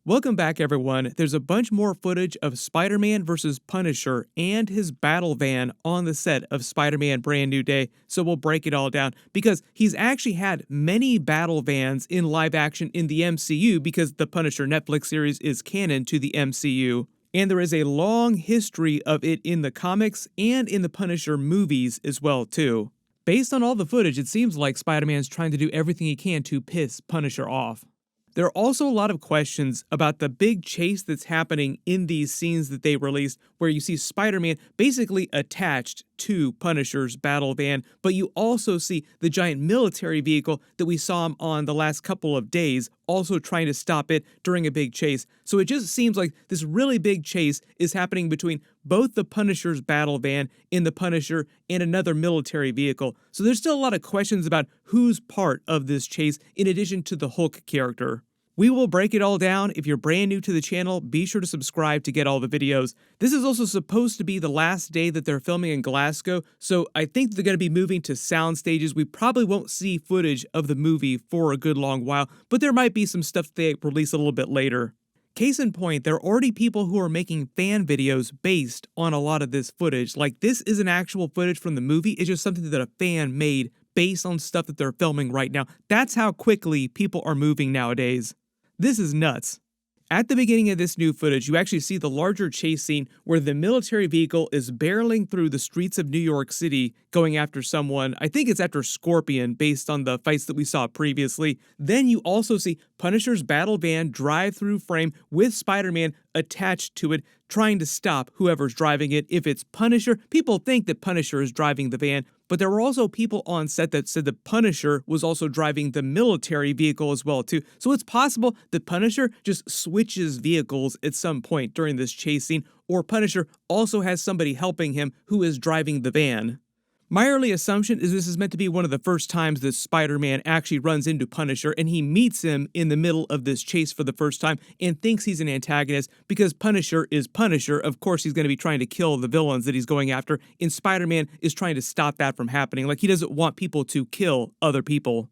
Welcome back, everyone. There's a bunch more footage of Spider-Man vs. Punisher and his battle van on the set of Spider-Man Brand New Day, so we'll break it all down because he's actually had many battle vans in live action in the MCU because the Punisher Netflix series is canon to the MCU. And there is a long history of it in the comics and in the Punisher movies as well, too. Based on all the footage, it seems like Spider-Man's trying to do everything he can to piss Punisher off. There are also a lot of questions about the big chase that's happening in these scenes that they released, where you see Spider-Man basically attached to Punisher's battle van, but you also see the giant military vehicle that we saw him on the last couple of days, also trying to stop it during a big chase. So it just seems like this really big chase is happening between both the Punisher's battle van and the Punisher and another military vehicle. So there's still a lot of questions about who's part of this chase in addition to the Hulk character. We will break it all down. If you're brand new to the channel, be sure to subscribe to get all the videos. This is also supposed to be the last day that they're filming in Glasgow, so I think they're going to be moving to sound stages. We probably won't see footage of the movie for a good long while, but there might be some stuff they release a little bit later. Case in point, there are already people who are making fan videos based on a lot of this footage. Like, this isn't actual footage from the movie, it's just something that a fan made based on stuff that they're filming right now. That's how quickly people are moving nowadays. This is nuts. At the beginning of this new footage, you actually see the larger chase scene where the military vehicle is barreling through the streets of New York City going after someone. I think it's after Scorpion based on the fights that we saw previously. Then you also see Punisher's battle van drive through frame with Spider-Man attached to it, trying to stop whoever's driving it. If it's Punisher, people think that Punisher is driving the van, but there were also people on set that said that Punisher was also driving the military vehicle as well too. So it's possible that Punisher just switches vehicles at some point during this chase scene, or Punisher also has somebody helping him who is driving the van. My early assumption is this is meant to be one of the first times that Spider-Man actually runs into Punisher, and he meets him in the middle of this chase for the first time and thinks he's an antagonist because Punisher is Punisher. Of course, he's going to be trying to kill the villains that he's going after, and Spider-Man is trying to stop that from happening. Like, he doesn't want people to kill other people.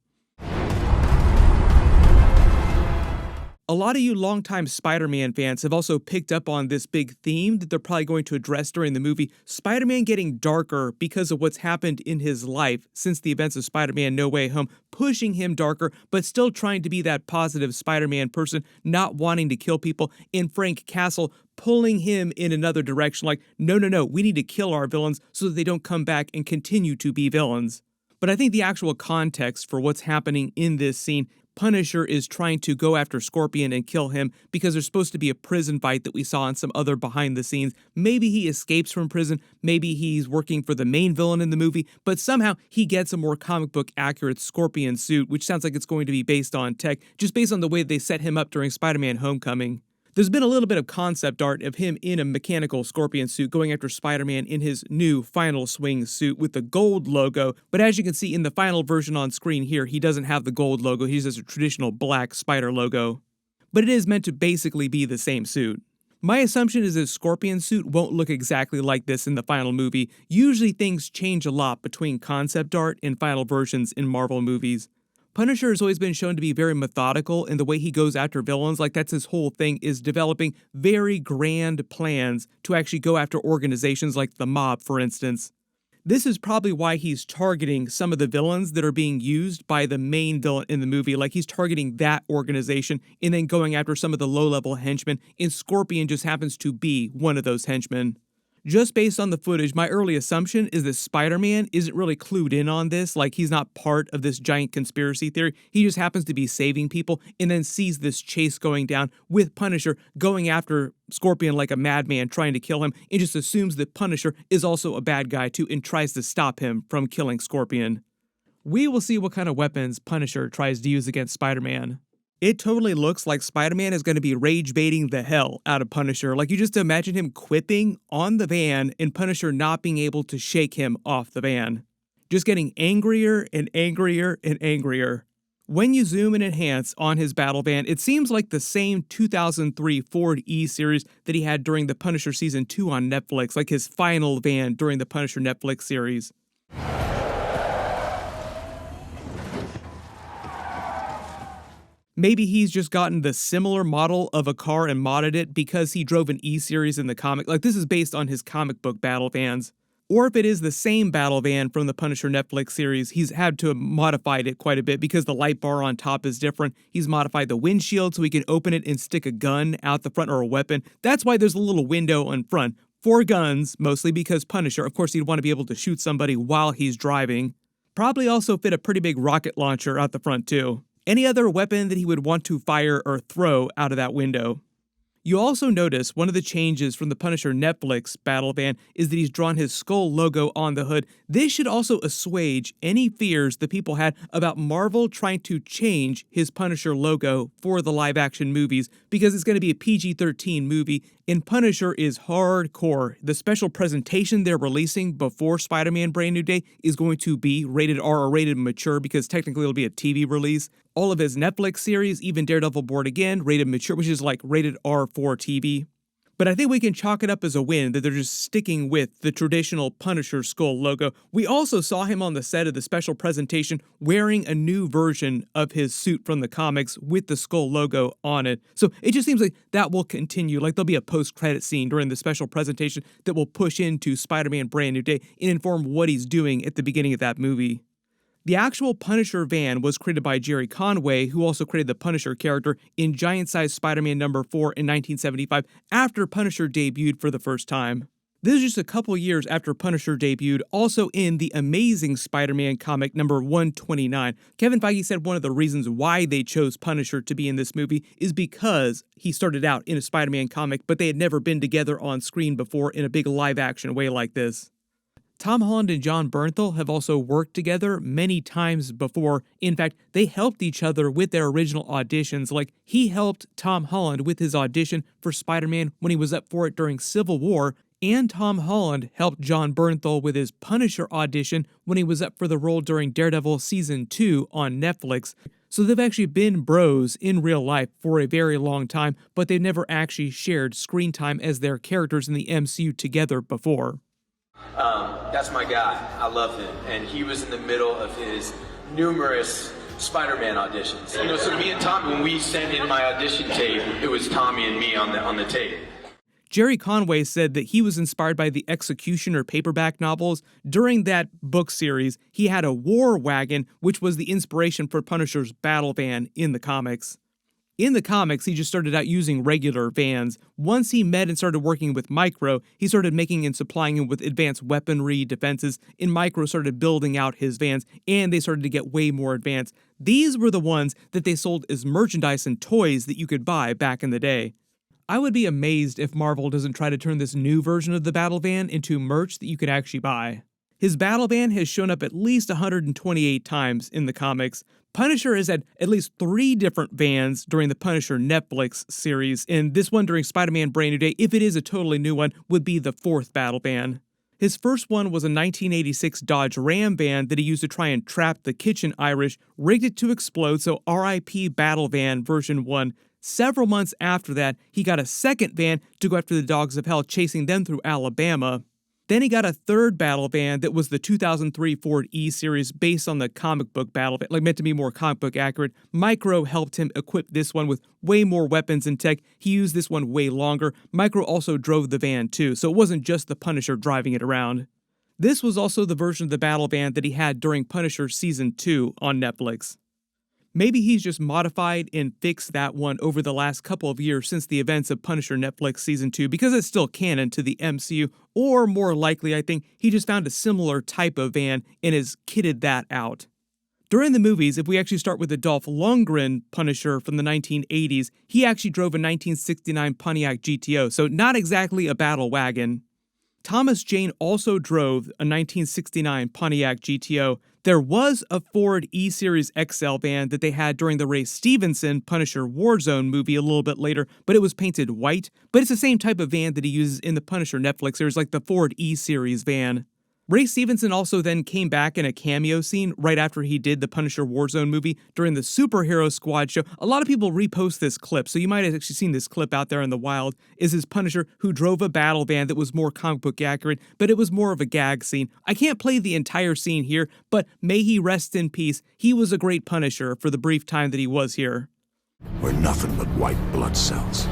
A lot of you longtime Spider-Man fans have also picked up on this big theme that they're probably going to address during the movie, Spider-Man getting darker because of what's happened in his life since the events of Spider-Man No Way Home, pushing him darker, but still trying to be that positive Spider-Man person, not wanting to kill people, and Frank Castle pulling him in another direction, like, no, we need to kill our villains so that they don't come back and continue to be villains. But I think the actual context for what's happening in this scene, Punisher is trying to go after Scorpion and kill him because there's supposed to be a prison fight that we saw in some other behind the scenes. Maybe he escapes from prison, maybe he's working for the main villain in the movie, but somehow he gets a more comic book accurate Scorpion suit, which sounds like it's going to be based on tech, just based on the way they set him up during Spider-Man Homecoming. There's been a little bit of concept art of him in a mechanical Scorpion suit going after Spider-Man in his new Final Swing suit with the gold logo, but as you can see in the final version on screen here, he doesn't have the gold logo, he just has a traditional black spider logo. But it is meant to basically be the same suit. My assumption is his Scorpion suit won't look exactly like this in the final movie. Usually things change a lot between concept art and final versions in Marvel movies. Punisher has always been shown to be very methodical in the way he goes after villains. Like, that's his whole thing, is developing very grand plans to actually go after organizations like the mob, for instance. This is probably why he's targeting some of the villains that are being used by the main villain in the movie. Like, he's targeting that organization and then going after some of the low-level henchmen, and Scorpion just happens to be one of those henchmen. Just based on the footage, my early assumption is that Spider-Man isn't really clued in on this, like he's not part of this giant conspiracy theory. He just happens to be saving people and then sees this chase going down with Punisher going after Scorpion like a madman trying to kill him, and just assumes that Punisher is also a bad guy too and tries to stop him from killing Scorpion. We will see what kind of weapons Punisher tries to use against Spider-Man. It totally looks like Spider-Man is going to be rage-baiting the hell out of Punisher. Like, you just imagine him quipping on the van and Punisher not being able to shake him off the van. Just getting angrier and angrier and angrier. When you zoom and enhance on his battle van, it seems like the same 2003 Ford E-Series that he had during the Punisher Season 2 on Netflix, like his final van during the Punisher Netflix series. Maybe he's just gotten the similar model of a car and modded it because he drove an E-Series in the comic. Like, this is based on his comic book battle vans. Or if it is the same battle van from the Punisher Netflix series, he's had to have modified it quite a bit because the light bar on top is different. He's modified the windshield so he can open it and stick a gun out the front or a weapon. That's why there's a little window in front for guns, mostly because Punisher, of course, he'd want to be able to shoot somebody while he's driving. Probably also fit a pretty big rocket launcher out the front too. Any other weapon that he would want to fire or throw out of that window. You also notice one of the changes from the Punisher Netflix battle van is that he's drawn his skull logo on the hood. This should also assuage any fears the people had about Marvel trying to change his Punisher logo for the live-action movies, because it's going to be a PG-13 movie, and Punisher is hardcore. The special presentation they're releasing before Spider-Man Brand New Day is going to be rated R or rated mature, because technically it'll be a TV release. All of his Netflix series, even Daredevil Born Again, rated mature, which is like rated R for TV. But I think we can chalk it up as a win that they're just sticking with the traditional Punisher skull logo. We also saw him on the set of the special presentation wearing a new version of his suit from the comics with the skull logo on it. So it just seems like that will continue. Like, there'll be a post-credit scene during the special presentation that will push into Spider-Man Brand New Day and inform what he's doing at the beginning of that movie. The actual Punisher van was created by Jerry Conway, who also created the Punisher character in Giant Size Spider-Man number 4 in 1975, after Punisher debuted for the first time. This is just a couple years after Punisher debuted, also in the Amazing Spider-Man comic number 129. Kevin Feige said one of the reasons why they chose Punisher to be in this movie is because he started out in a Spider-Man comic, but they had never been together on screen before in a big live-action way like this. Tom Holland and Jon Bernthal have also worked together many times before. In fact, they helped each other with their original auditions. Like, he helped Tom Holland with his audition for Spider-Man when he was up for it during Civil War, and Tom Holland helped Jon Bernthal with his Punisher audition when he was up for the role during Daredevil Season 2 on Netflix. So they've actually been bros in real life for a very long time, but they've never actually shared screen time as their characters in the MCU together before. That's my guy. I love him. And he was in the middle of his numerous Spider-Man auditions. You know, so me and Tommy, when we sent in my audition tape, it was Tommy and me on the tape. Jerry Conway said that he was inspired by the Executioner paperback novels. During that book series, he had a war wagon, which was the inspiration for Punisher's battle van in the comics. In the comics, he just started out using regular vans. Once he met and started working with Micro, he started making and supplying him with advanced weaponry defenses, and Micro started building out his vans, and they started to get way more advanced. These were the ones that they sold as merchandise and toys that you could buy back in the day. I would be amazed if Marvel doesn't try to turn this new version of the battle van into merch that you could actually buy. His battle van has shown up at least 128 times in the comics. Punisher has had at least 3 different vans during the Punisher Netflix series, and this one during Spider-Man Brand New Day, if it is a totally new one, would be the 4th battle van. His first one was a 1986 Dodge Ram van that he used to try and trap the Kitchen Irish, rigged it to explode, so RIP Battle Van version 1. Several months after that, he got a second van to go after the Dogs of Hell, chasing them through Alabama. Then he got a third battle van that was the 2003 Ford E-Series based on the comic book battle van, like meant to be more comic book accurate. Micro helped him equip this one with way more weapons and tech. He used this one way longer. Micro also drove the van too, so it wasn't just the Punisher driving it around. This was also the version of the battle van that he had during Punisher Season 2 on Netflix. Maybe he's just modified and fixed that one over the last couple of years since the events of Punisher Netflix Season 2 because it's still canon to the MCU, or more likely, I think, he just found a similar type of van and has kitted that out. During the movies, if we actually start with the Dolph Lundgren Punisher from the 1980s, he actually drove a 1969 Pontiac GTO, so not exactly a battle wagon. Thomas Jane also drove a 1969 Pontiac GTO. There was a Ford E-Series XL van that they had during the Ray Stevenson Punisher Warzone movie a little bit later, but it was painted white. But it's the same type of van that he uses in the Punisher Netflix series, like the Ford E-Series van. Ray Stevenson also then came back in a cameo scene right after he did the Punisher Warzone movie during the Superhero Squad show. A lot of people repost this clip, so you might have actually seen this clip out there in the wild, is his Punisher who drove a battle van that was more comic book accurate, but it was more of a gag scene. I can't play the entire scene here, but may he rest in peace. He was a great Punisher for the brief time that he was here. We're nothing but white blood cells,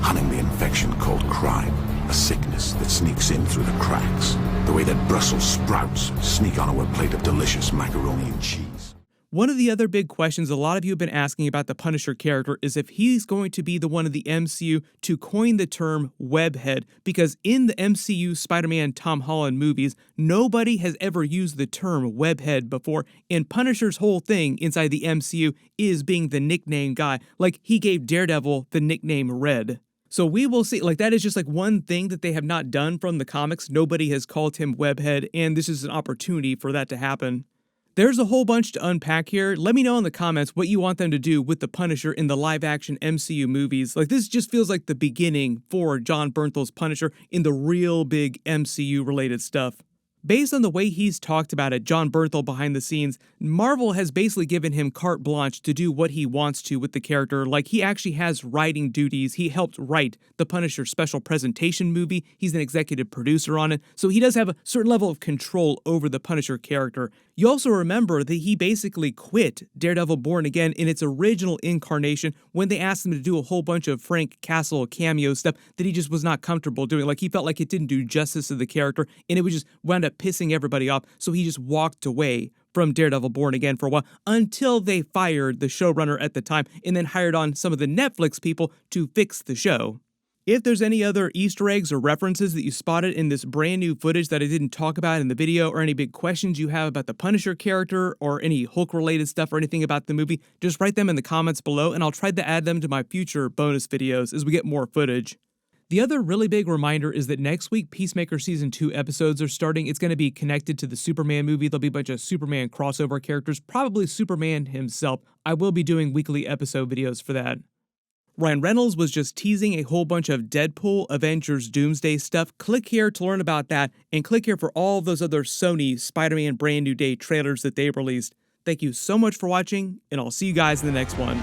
hunting the infection called crime, a sickness that sneaks in through the cracks, the way that Brussels sprouts sneak onto a plate of delicious macaroni and cheese. One of the other big questions a lot of you have been asking about the Punisher character is if he's going to be the one of the MCU to coin the term webhead, because in the MCU Spider-Man Tom Holland movies, nobody has ever used the term webhead before, and Punisher's whole thing inside the MCU is being the nickname guy, like he gave Daredevil the nickname Red. So we will see, like that is just like one thing that they have not done from the comics. Nobody has called him webhead, and this is an opportunity for that to happen. There's a whole bunch to unpack here. Let me know in the comments what you want them to do with the Punisher in the live-action MCU movies. Like, this just feels like the beginning for Jon Bernthal's Punisher in the real big MCU-related stuff. Based on the way he's talked about it, Jon Bernthal behind the scenes, Marvel has basically given him carte blanche to do what he wants to with the character. Like, he actually has writing duties. He helped write the Punisher special presentation movie. He's an executive producer on it. So he does have a certain level of control over the Punisher character. You also remember that he basically quit Daredevil Born Again in its original incarnation when they asked him to do a whole bunch of Frank Castle cameo stuff that he just was not comfortable doing. Like, he felt like it didn't do justice to the character, and it would just wound up pissing everybody off, so he just walked away from Daredevil Born Again for a while until they fired the showrunner at the time and then hired on some of the Netflix people to fix the show. If there's any other Easter eggs or references that you spotted in this brand new footage that I didn't talk about in the video, or any big questions you have about the Punisher character or any Hulk-related stuff or anything about the movie, just write them in the comments below and I'll try to add them to my future bonus videos as we get more footage. The other really big reminder is that next week, Peacemaker Season 2 episodes are starting. It's going to be connected to the Superman movie. There'll be a bunch of Superman crossover characters, probably Superman himself. I will be doing weekly episode videos for that. Ryan Reynolds was just teasing a whole bunch of Deadpool, Avengers, Doomsday stuff. Click here to learn about that, and click here for all those other Sony Spider-Man Brand New Day trailers that they released. Thank you so much for watching, and I'll see you guys in the next one.